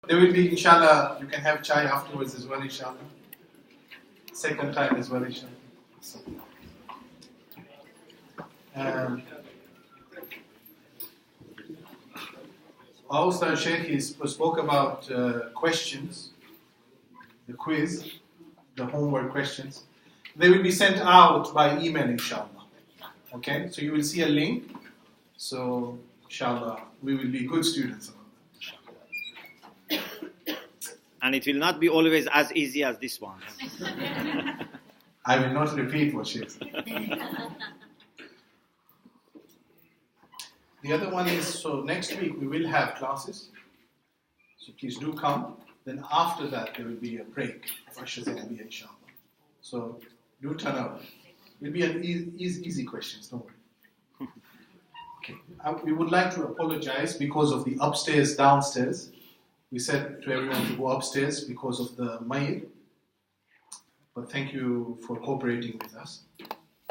There will be, inshallah, you can have chai afterwards as well, inshallah. Second time as well, inshallah. Also, Sheikh spoke about questions, the quiz, the homework questions. They will be sent out by email, inshallah. Okay, so you will see a link. So, inshallah, we will be good students. And it will not be always as easy as this one. I will not repeat what she said. The other one is, so next week we will have classes. So please do come. Then after that there will be a break for Shazanabi, inshallah. So do turn out. It will be an easy questions, don't worry. Okay. We would like to apologize because of the upstairs, downstairs. We said to everyone to go upstairs because of the maid. But thank you for cooperating with us.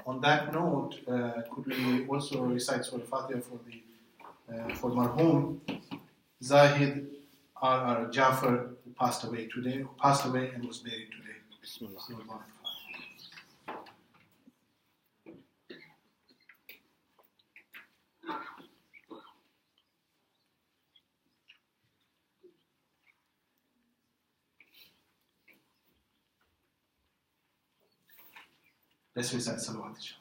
On that note, could we also recite Surah Fatiha for Marhum Zahid R. Jafar, who passed away and was buried today. Bismillah. Let's recite Salawat.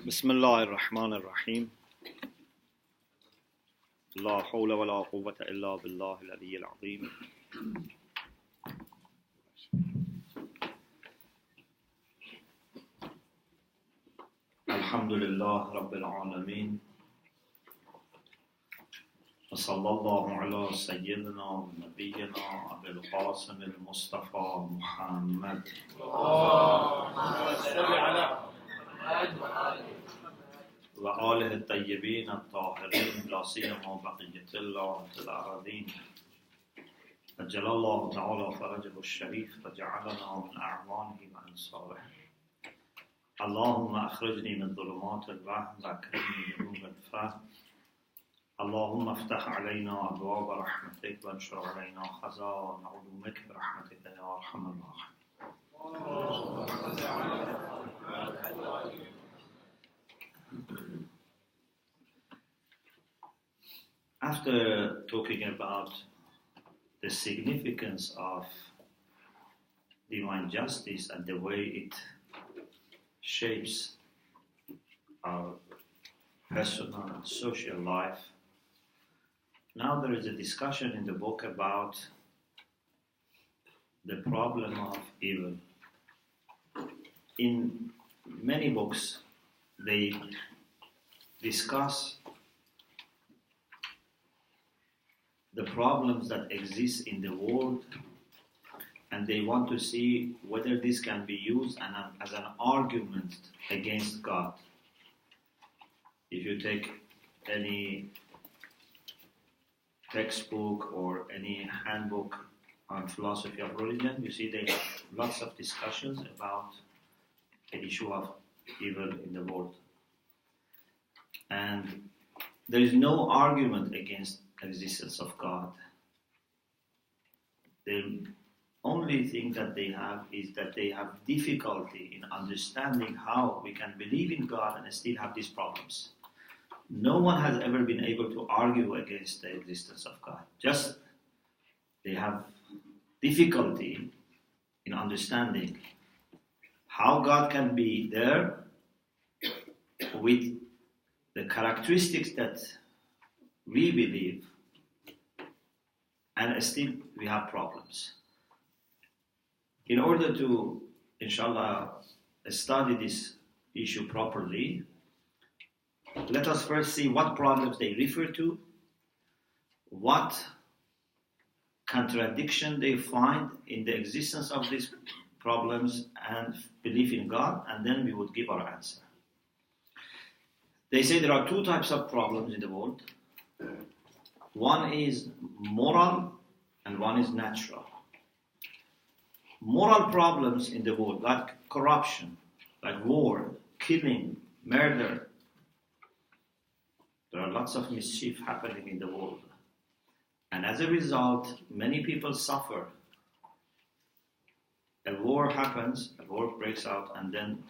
Bismillah ar-Rahman ar-Rahim. La hawla wa la quwwata illa billah al-ali al-azim. Alhamdulillah Rabbil Alameen. وصلى الله على سيدنا ونبينا أبي القاسم المصطفى محمد وآله الطيبين الطاهرين لا سيما بقية الله في الأراضين أجل الله تعالى فرجه الشريف وجعلنا من أعوانه وأنصاره اللهم أخرجني من ظلمات الوهم وأكرمني بنور الفهم اللهم افتح علينا أبواب رحمتك وانشر علينا خزائن علومك برحمتك يا أرحم الراحمين. After talking about the significance of divine justice and the way it shapes our personal and social life, now there is a discussion in the book about the problem of evil. In many books, they discuss the problems that exist in the world, and they want to see whether this can be used as an argument against God. If you take any textbook or any handbook on philosophy of religion, you see they have lots of discussions about the issue of evil in the world. And there is no argument against the existence of God. The only thing that they have is that they have difficulty in understanding how we can believe in God and still have these problems. No one has ever been able to argue against the existence of God. Just they have difficulty in understanding how God can be there with the characteristics that we believe, and still we have problems. In order to, inshallah, study this issue properly, let us first see what problems they refer to, what contradiction they find in the existence of these problems and belief in God, and then we would give our answer. They say there are two types of problems in the world. One is moral and one is natural. moral problems in the world, like corruption, like war, killing, murder. There are lots of mischief happening in the world. And as a result, many people suffer. A war happens, a war breaks out, and then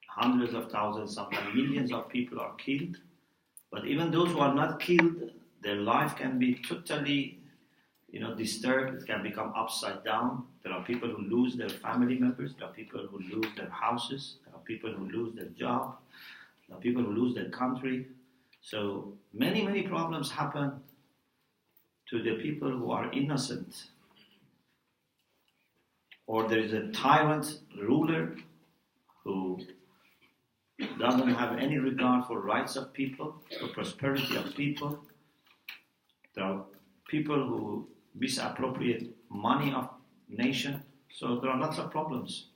hundreds of thousands, sometimes millions of people are killed. But even those who are not killed, their life can be totally, disturbed. It can become upside down. There are people who lose their family members. There are people who lose their houses. There are people who lose their job. There are people who lose their country. So many, many problems happen to the people who are innocent. Or there is a tyrant ruler who doesn't have any regard for rights of people, for prosperity of people. There are people who misappropriate money of nation. So there are lots of problems.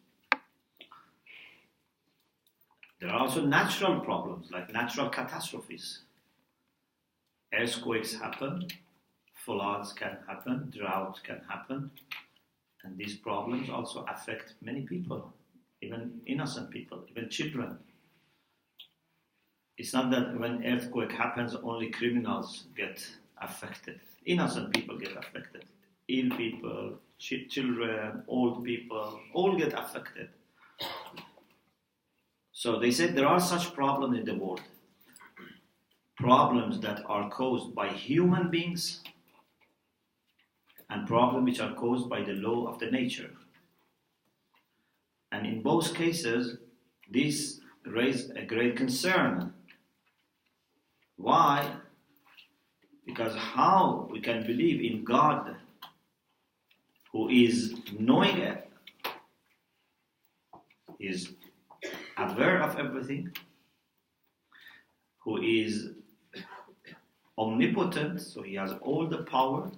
There are also natural problems, like natural catastrophes. Earthquakes happen, floods can happen, drought can happen. And these problems also affect many people, even innocent people, even children. It's not that when earthquake happens, only criminals get affected. Innocent people get affected. Ill people, children, old people, all get affected. So they said there are such problems in the world. Problems that are caused by human beings and problems which are caused by the law of the nature. And in both cases, this raised a great concern. Why? Because how we can believe in God who is knowing it, is aware of everything, who is omnipotent, so he has all the power,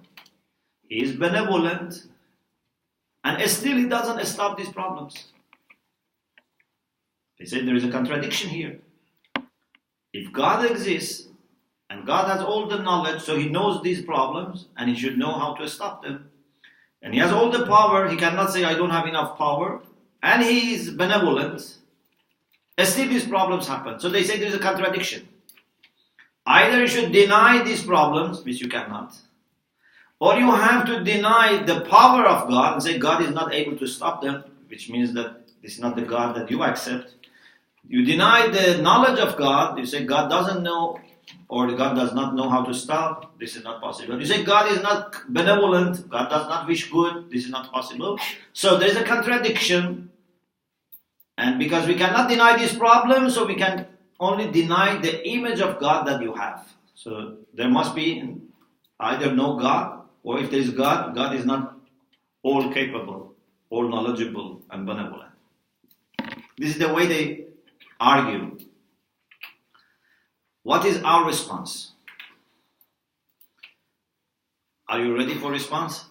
he is benevolent, and still he doesn't stop these problems. They say there is a contradiction here. If God exists, and God has all the knowledge, so he knows these problems, and he should know how to stop them. And he has all the power, he cannot say, I don't have enough power, and he is benevolent, and still these problems happen. So they say there is a contradiction. Either you should deny these problems, which you cannot, or you have to deny the power of God and say God is not able to stop them, which means that this is not the God that you accept. You deny the knowledge of God, you say God doesn't know, or God does not know how to stop, this is not possible. You say God is not benevolent, God does not wish good, this is not possible. So there is a contradiction, and because we cannot deny these problems, so we can only deny the image of God that you have. So there must be either no God, or if there is God, God is not all capable, all knowledgeable and benevolent. This is the way they argue. What is our response? Are you ready for response?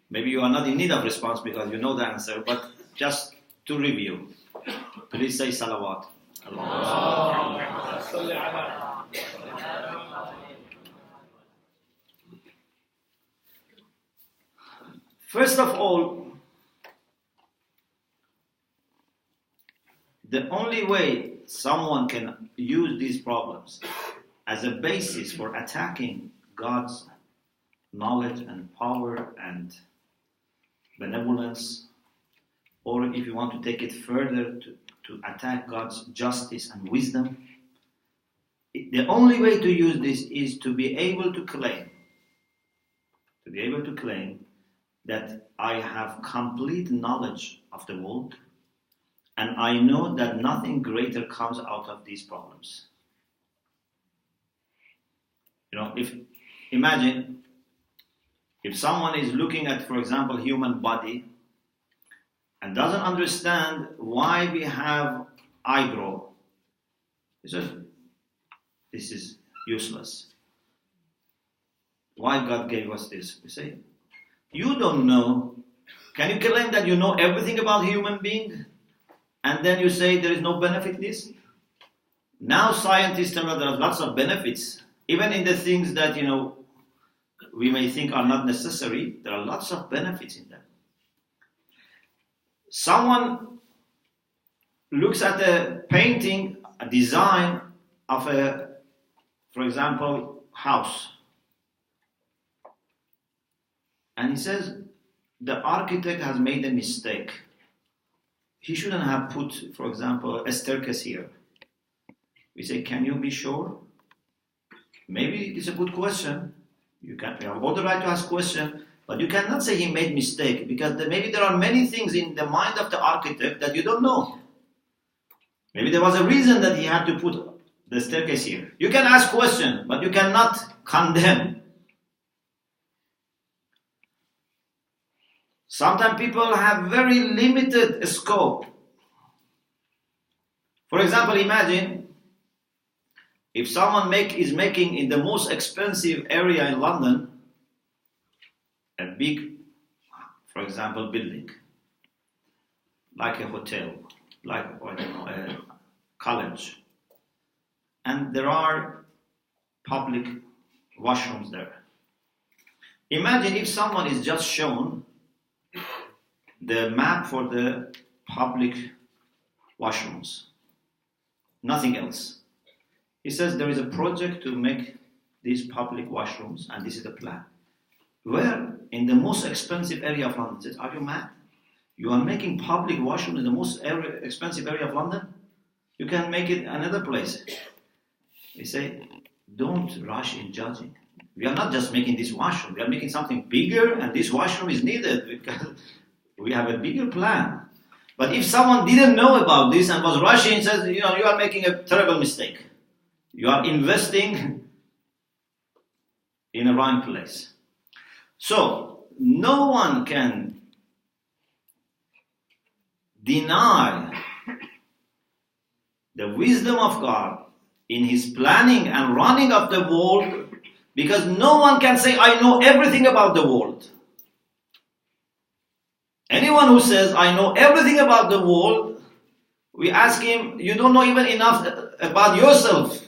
Maybe you are not in need of response because you know the answer, but just to review, please say salawat. First of all, the only way someone can use these problems as a basis for attacking God's knowledge and power and benevolence, or if you want to take it further to attack God's justice and wisdom, the only way to use this is to be able to claim that I have complete knowledge of the world, and I know that nothing greater comes out of these problems. Imagine if someone is looking at, for example, human body and doesn't understand why we have eyebrow. He says, this is useless. Why God gave us this? You say, you don't know. Can you claim that you know everything about human being? And then you say there is no benefit in this? Now scientists tell us there are lots of benefits. Even in the things that, we may think are not necessary, there are lots of benefits in them. Someone looks at a painting, a design of a, for example, house. And he says, the architect has made a mistake. He shouldn't have put, for example, a staircase here. We say, can you be sure? Maybe it's a good question. You have all the right to ask questions, but you cannot say he made mistake, because maybe there are many things in the mind of the architect that you don't know. Maybe there was a reason that he had to put the staircase here. You can ask questions, but you cannot condemn. Sometimes people have very limited scope. For example, imagine if someone is making in the most expensive area in London a big, for example, building, like a hotel, like, I don't know, a college, and there are public washrooms there. Imagine if someone is just shown the map for the public washrooms, nothing else. He says there is a project to make these public washrooms, and this is the plan. Where? In the most expensive area of London. He says, are you mad? You are making public washrooms in the most expensive area of London? You can make it another place. They say, don't rush in judging. We are not just making this washroom. We are making something bigger, and this washroom is needed because we have a bigger plan. But if someone didn't know about this and was rushing, says, you are making a terrible mistake. You are investing in a wrong place. So, no one can deny the wisdom of God in His planning and running of the world, because no one can say, I know everything about the world. Anyone who says, I know everything about the world, we ask him, you don't know even enough about yourself.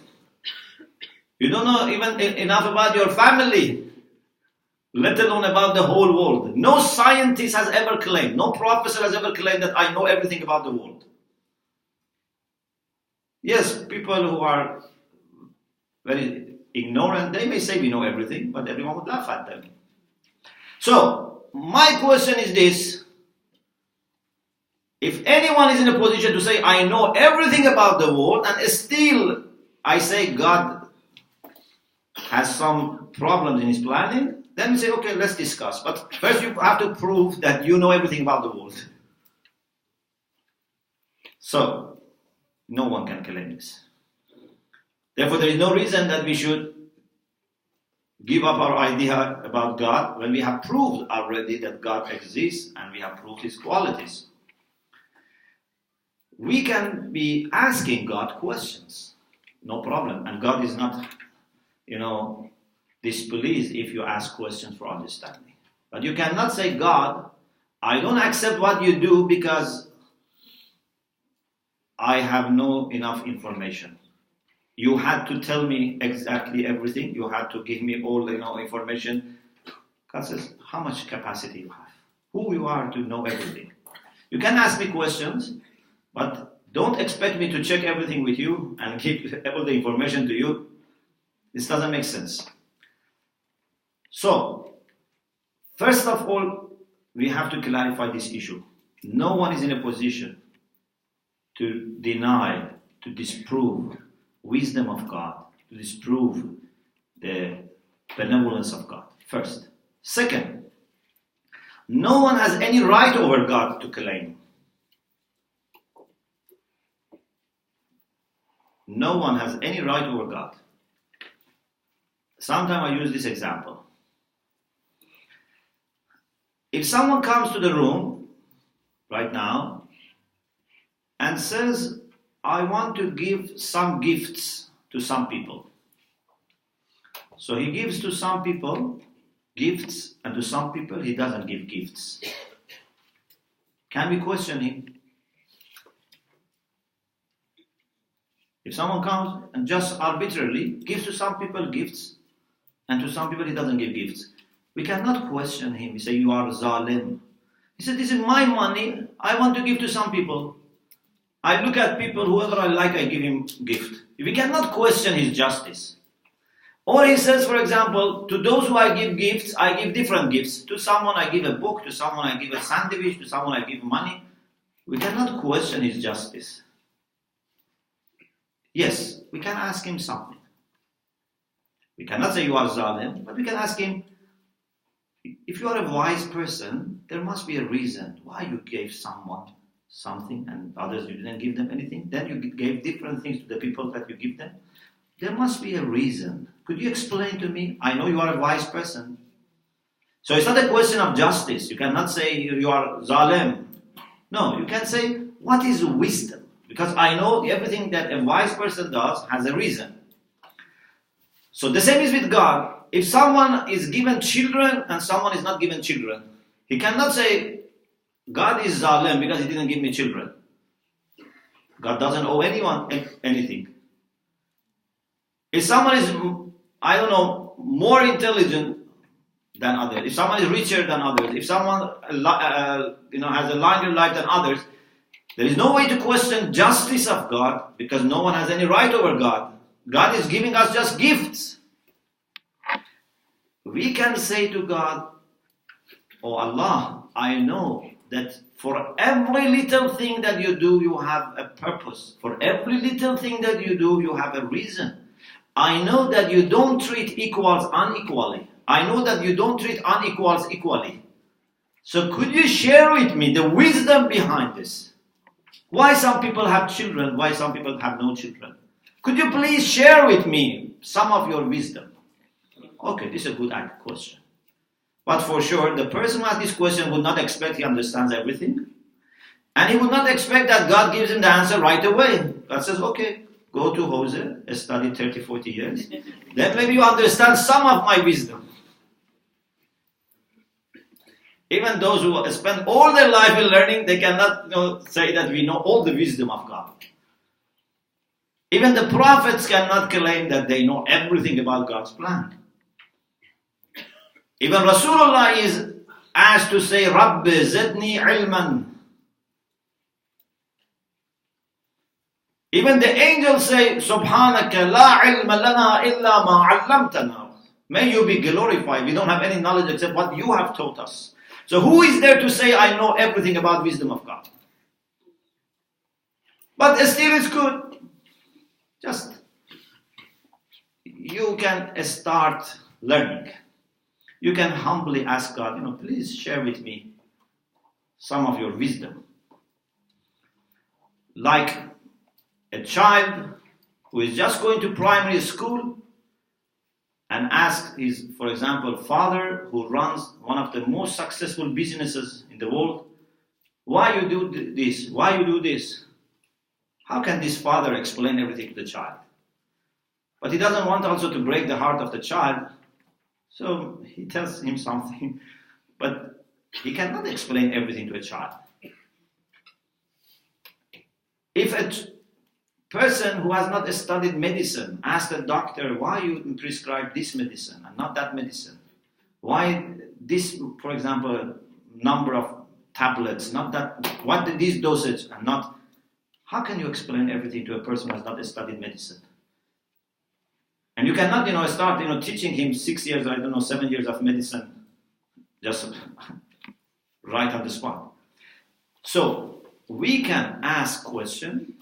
You don't know even enough about your family, let alone about the whole world. No scientist has ever claimed, no professor has ever claimed that I know everything about the world. Yes, people who are very ignorant, they may say we know everything, but everyone would laugh at them. So, my question is this. If anyone is in a position to say, I know everything about the world, and still I say God has some problems in His planning, then we say, okay, let's discuss. But first you have to prove that you know everything about the world. So, no one can claim this. Therefore, there is no reason that we should give up our idea about God when we have proved already that God exists and we have proved His qualities. We can be asking God questions, no problem. And God is not, displeased if you ask questions for understanding. But you cannot say, God, I don't accept what you do because I have no enough information. You had to tell me exactly everything. You had to give me all information. God says, how much capacity you have? Who you are to know everything? You can ask me questions, but don't expect me to check everything with you and give all the information to you. This doesn't make sense. So, first of all, we have to clarify this issue. No one is in a position to deny, to disprove wisdom of God, to disprove the benevolence of God. First. Second, no one has any right over God to claim. No one has any right over God. Sometimes I use this example. If someone comes to the room right now and says, I want to give some gifts to some people. So he gives to some people gifts, and to some people he doesn't give gifts. Can we question him? If someone comes and just arbitrarily gives to some people gifts, and to some people he doesn't give gifts, we cannot question him. We say, you are zalim. He said, this is my money. I want to give to some people. I look at people, whoever I like, I give him gift. We cannot question his justice. Or he says, for example, to those who I give gifts, I give different gifts. To someone I give a book, to someone I give a sandwich, to someone I give money. We cannot question his justice. Yes, we can ask him something. We cannot say you are zalim, but we can ask him, if you are a wise person, there must be a reason why you gave someone something and others you didn't give them anything. Then you gave different things to the people that you give them. There must be a reason. Could you explain to me? I know you are a wise person. So it's not a question of justice. You cannot say you are zalim. No, you can say, what is wisdom? Because I know everything that a wise person does has a reason. So the same is with God. If someone is given children and someone is not given children, he cannot say, God is zalim because he didn't give me children. God doesn't owe anyone anything. If someone is, I don't know, more intelligent than others, if someone is richer than others, if someone has a longer life than others, there is no way to question justice of God because no one has any right over God. God is giving us just gifts. We can say to God, oh Allah, I know that for every little thing that you do, you have a purpose. For every little thing that you do, you have a reason. I know that you don't treat equals unequally. I know that you don't treat unequals equally. So could you share with me the wisdom behind this? Why some people have children, why some people have no children? Could you please share with me some of your wisdom? Okay, this is a good question. But for sure, the person who asked this question would not expect he understands everything. And he would not expect that God gives him the answer right away. God says, okay, go to Jose, study 30, 40 years. Then maybe you understand some of my wisdom. Even those who spend all their life in learning, they cannot say that we know all the wisdom of God. Even the prophets cannot claim that they know everything about God's plan. Even Rasulullah is asked to say, Rabbi zidni ilman. Even the angels say, Subhanaka la ilma lana illa ma 'allamtana. May you be glorified. We don't have any knowledge except what you have taught us. So who is there to say, I know everything about wisdom of God? But still it's good. Just, you can start learning. You can humbly ask God, please share with me some of your wisdom. Like a child who is just going to primary school and ask his, for example, father who runs one of the most successful businesses in the world, why you do this? Why you do this? How can this father explain everything to the child? But he doesn't want also to break the heart of the child, so he tells him something, but he cannot explain everything to a child. If a person who has not studied medicine asks a doctor, why you prescribe this medicine and not that medicine? Why this, for example, number of tablets, not that, what this dosage and not, how can you explain everything to a person who has not studied medicine? And you cannot, start, teaching him 6 years, 7 years of medicine, just right on the spot. So, we can ask questions,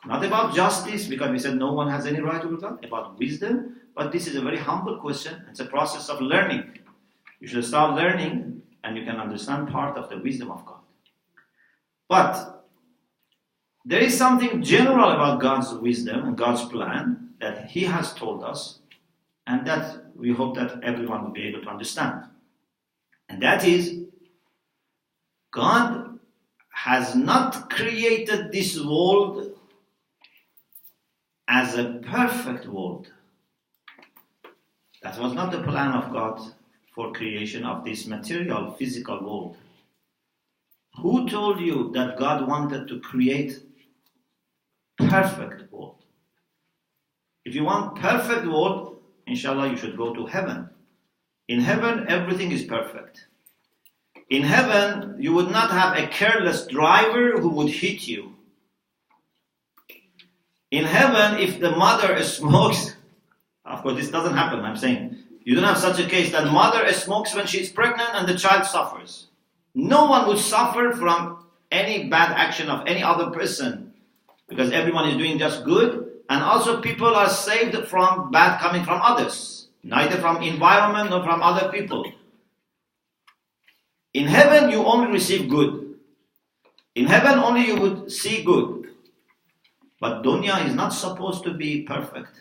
not about justice, because we said no one has any right over God, about wisdom, but this is a very humble question. It's a process of learning. You should start learning, and you can understand part of the wisdom of God. But there is something general about God's wisdom and God's plan that He has told us, and that we hope that everyone will be able to understand. And that is, God has not created this world as a perfect world. That was not the plan of God for creation of this material, physical world. Who told you that God wanted to create perfect world? If you want perfect world, inshallah, you should go to heaven. In heaven, everything is perfect. In heaven, you would not have a careless driver who would hit you. In heaven, if the mother smokes, of course this doesn't happen, I'm saying, you don't have such a case that mother smokes when she's pregnant and the child suffers. No one would suffer from any bad action of any other person because everyone is doing just good, and also people are saved from bad coming from others, neither from environment nor from other people. In heaven, you only receive good. In heaven, only you would see good. But dunya is not supposed to be perfect.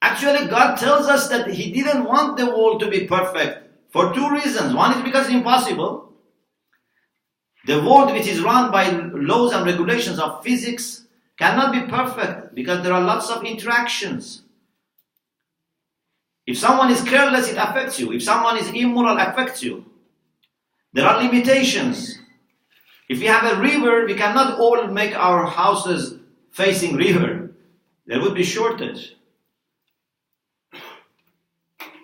Actually, God tells us that He didn't want the world to be perfect for two reasons. One is because it's impossible. The world which is run by laws and regulations of physics cannot be perfect because there are lots of interactions. If someone is careless, it affects you. If someone is immoral, it affects you. There are limitations. If we have a river, we cannot all make our houses facing river. There would be shortage.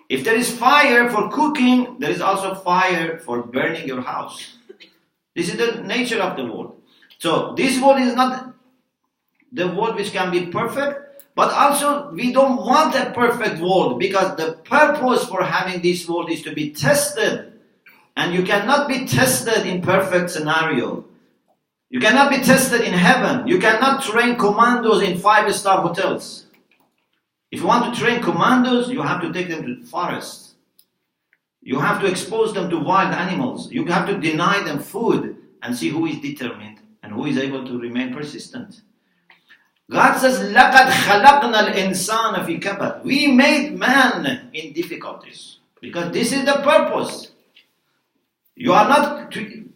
If there is fire for cooking, there is also fire for burning your house. This is the nature of the world. So this world is not the world which can be perfect, but also we don't want a perfect world because the purpose for having this world is to be tested. And you cannot be tested in perfect scenario. You cannot be tested in heaven. You cannot train commandos in 5-star hotels. If you want to train commandos, you have to take them to the forest. You have to expose them to wild animals. You have to deny them food and see who is determined and who is able to remain persistent. God says, لَقَدْ خَلَقْنَا الْإِنسَانَ فِي كَبَدٍ. We made man in difficulties because this is the purpose. You are not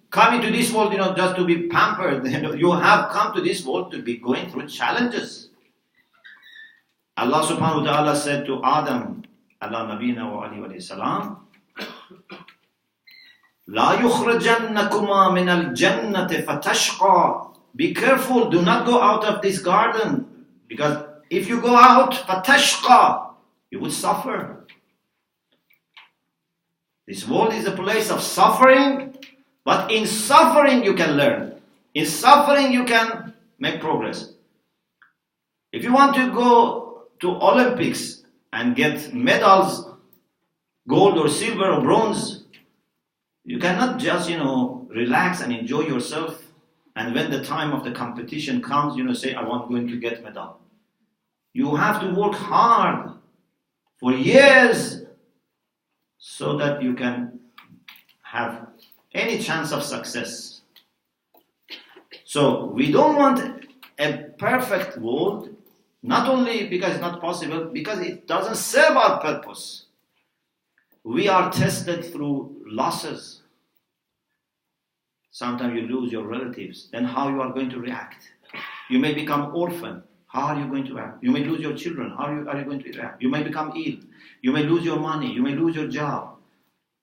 coming to this world, just to be pampered. You have come to this world to be going through challenges. Allah subhanahu wa ta'ala said to Adam, ala nabina wa alayhi wa salam, La yukhrajannakumā min al-jannati fatashqa. Be careful, do not go out of this garden, because if you go out, fatashqa, you will suffer. This world is a place of suffering, but in suffering you can learn. In suffering you can make progress. If you want to go to Olympics and get medals, gold or silver or bronze, you cannot just, relax and enjoy yourself, and when the time of the competition comes, say, I'm going to get medal. You have to work hard for years so that you can have any chance of success. So we don't want a perfect world, not only because it's not possible, because it doesn't serve our purpose. We are tested through losses. Sometimes you lose your relatives, then how you are going to react? You may become orphan. How are you going to react? You may lose your children. How are you going to react? You may become ill. You may lose your money. You may lose your job.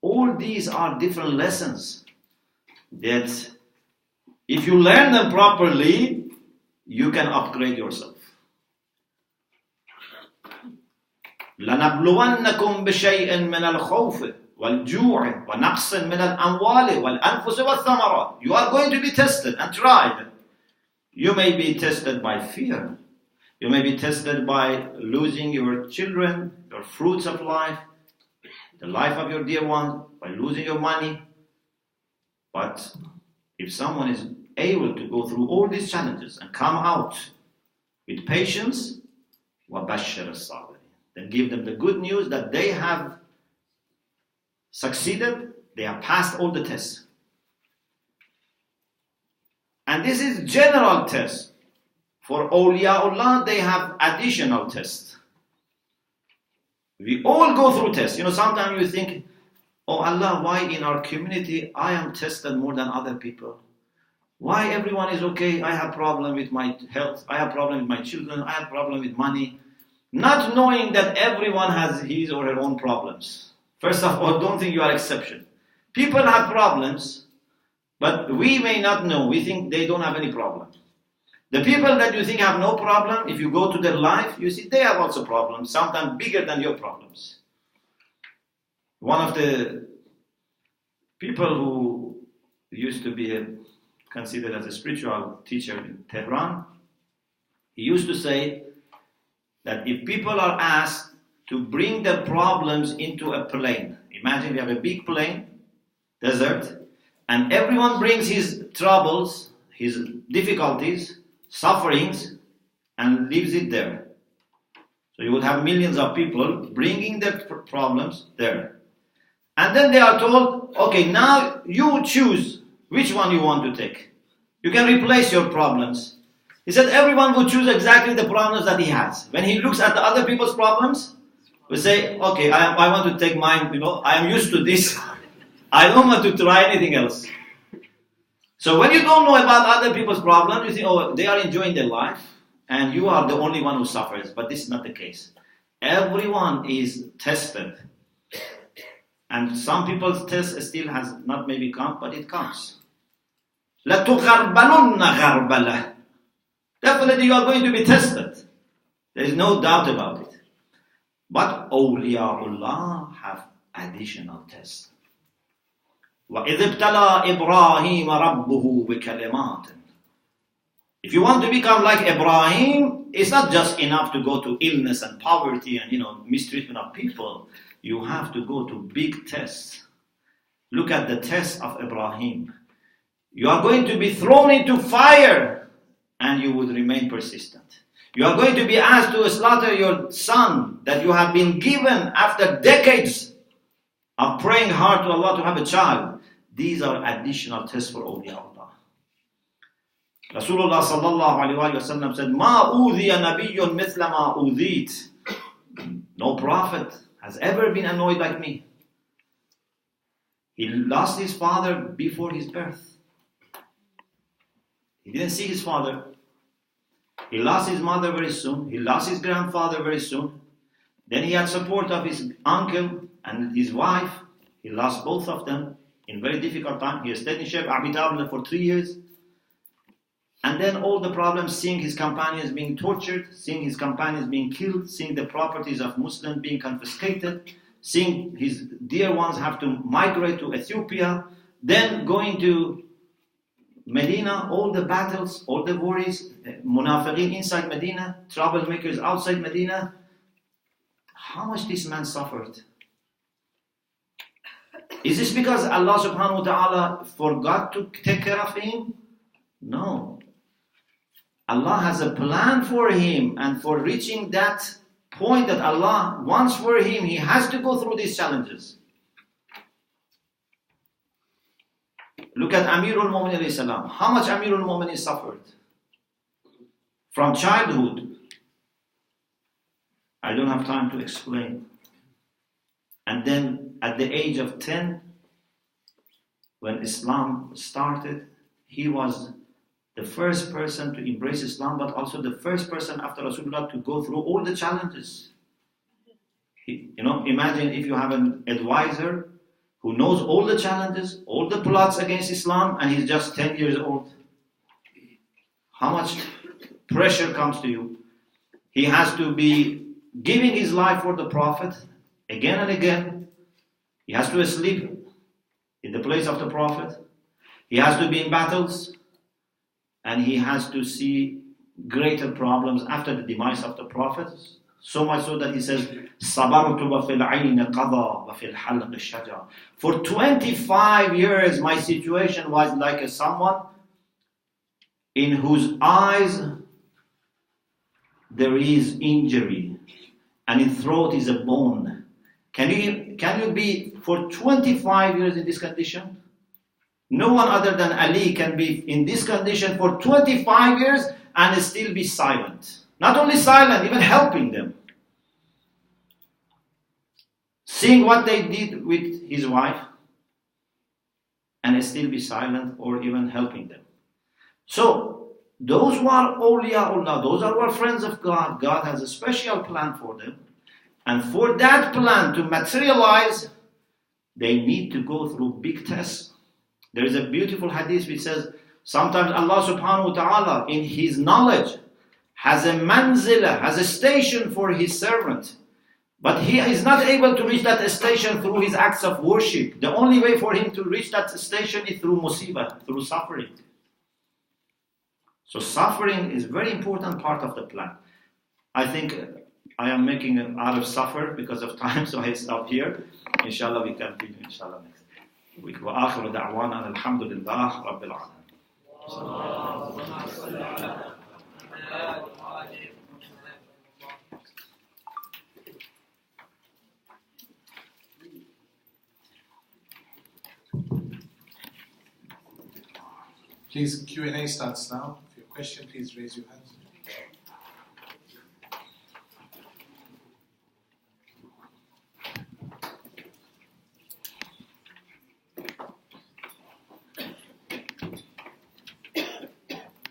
All these are different lessons that if you learn them properly, you can upgrade yourself. لَنَبْلُوَنَّكُمْ بِشَيْءٍ مِنَ الْخَوْفِ وَالْجُوعِ وَنَقْصٍ مِنَ الْأَمْوَالِ وَالْأَنفُسِ وَالثَّمَرَاتِ. You are going to be tested and tried. You may be tested by fear. You may be tested by losing your children, your fruits of life, the life of your dear ones, by losing your money. But if someone is able to go through all these challenges and come out with patience, وَبَشِّرَ الصَّابِرِينَ, then give them the good news that they have succeeded, they have passed all the tests. And this is general test. For awliyaullah, they have additional tests. We all go through tests. Sometimes you think, oh Allah, why in our community I am tested more than other people? Why everyone is okay? I have problem with my health. I have problem with my children. I have problem with money. Not knowing that everyone has his or her own problems. First of all, don't think you are exception. People have problems, but we may not know. We think they don't have any problem. The people that you think have no problem, if you go to their life, you see they have also problems, sometimes bigger than your problems. One of the People who used to be considered as a spiritual teacher in Tehran, he used to say that if people are asked to bring the problems into a plane, imagine we have a big plane, desert, and everyone brings his troubles, his difficulties, sufferings, and leaves it there. So you would have millions of people bringing their problems there. And then they are told, okay, now you choose which one you want to take. You can replace your problems. He said everyone would choose exactly the problems that he has. When he looks at the other people's problems, we say, okay, I want to take mine, I am used to this. I don't want to try anything else. So when you don't know about other people's problems, you think, oh, they are enjoying their life, and you are the only one who suffers. But this is not the case. Everyone is tested. And some people's test still has not maybe come, but it comes. لَتُغَرْبَلُنَّ غَرْبَلَةً. Definitely you are going to be tested. There is no doubt about it. But awliyaullah have additional tests. وَإِذِ ابْتَلَى إِبْرَاهِيمَ رَبُّهُ بِكَلِمَاتٍ. If you want to become like Ibrahim, it's not just enough to go to illness and poverty and mistreatment of people. You have to go to big tests. Look at the test of Ibrahim. You are going to be thrown into fire and you would remain persistent. You are going to be asked to slaughter your son that you have been given after decades of praying hard to Allah to have a child. These are additional tests for awliyaullah. Rasulullah sallallahu alayhi wa sallam said, مَا أُوذِيَ نَبِيٌّ مِثْلَ مَا أُوذِيتِ. No prophet has ever been annoyed like me. He lost his father before his birth. He didn't see his father. He lost his mother very soon. He lost his grandfather very soon. Then he had support of his uncle and his wife. He lost both of them in very difficult time. He stayed in Sheikh for 3 years. And then all the problems, seeing his companions being tortured, seeing his companions being killed, seeing the properties of Muslims being confiscated, seeing his dear ones have to migrate to Ethiopia, then going to Medina, all the battles, all the worries, munafiqeen inside Medina, troublemakers outside Medina. How much this man suffered? Is this because Allah subhanahu wa ta'ala forgot to take care of him? No. Allah has a plan for him, and for reaching that point that Allah wants for him, he has to go through these challenges. Look at Amirul Mu'minin alayhi salam. How much Amirul Mu'minin suffered? From childhood. I don't have time to explain. And then at the age of 10, when Islam started, he was the first person to embrace Islam, but also the first person after Rasulullah to go through all the challenges. Imagine if you have an advisor who knows all the challenges, all the plots against Islam, and he's just 10 years old. How much pressure comes to you? He has to be giving his life for the Prophet again and again. He has to sleep in the place of the Prophet. He has to be in battles. And he has to see greater problems after the demise of the Prophet. So much so that he says, صَبَرْتُ وَفِي الْعَيْنِ قَضَى وَفِي الْحَلْقِ الشَّجَرِ. For 25 years, my situation was like someone in whose eyes there is injury, and in throat is a bone. Can you be for 25 years in this condition? No one other than Ali can be in this condition for 25 years and still be silent. Not only silent, even helping them. Seeing what they did with his wife and still be silent or even helping them. So, those who are awliyaullah, those are our friends of God, God has a special plan for them. And for that plan to materialize, they need to go through big tests. There is a beautiful hadith which says, sometimes Allah subhanahu wa ta'ala in His knowledge has a manzila, has a station for His servant. But he is not able to reach that station through his acts of worship. The only way for him to reach that station is through musibah, through suffering. So suffering is a very important part of the plan. I think I am making it out of suffer because of time, so I stop here. Inshallah, we continue, inshallah, next week. وآخر دعوانا الحمد لله رب العالمين. Please, Q&A starts now. If you have a question, please raise your hands.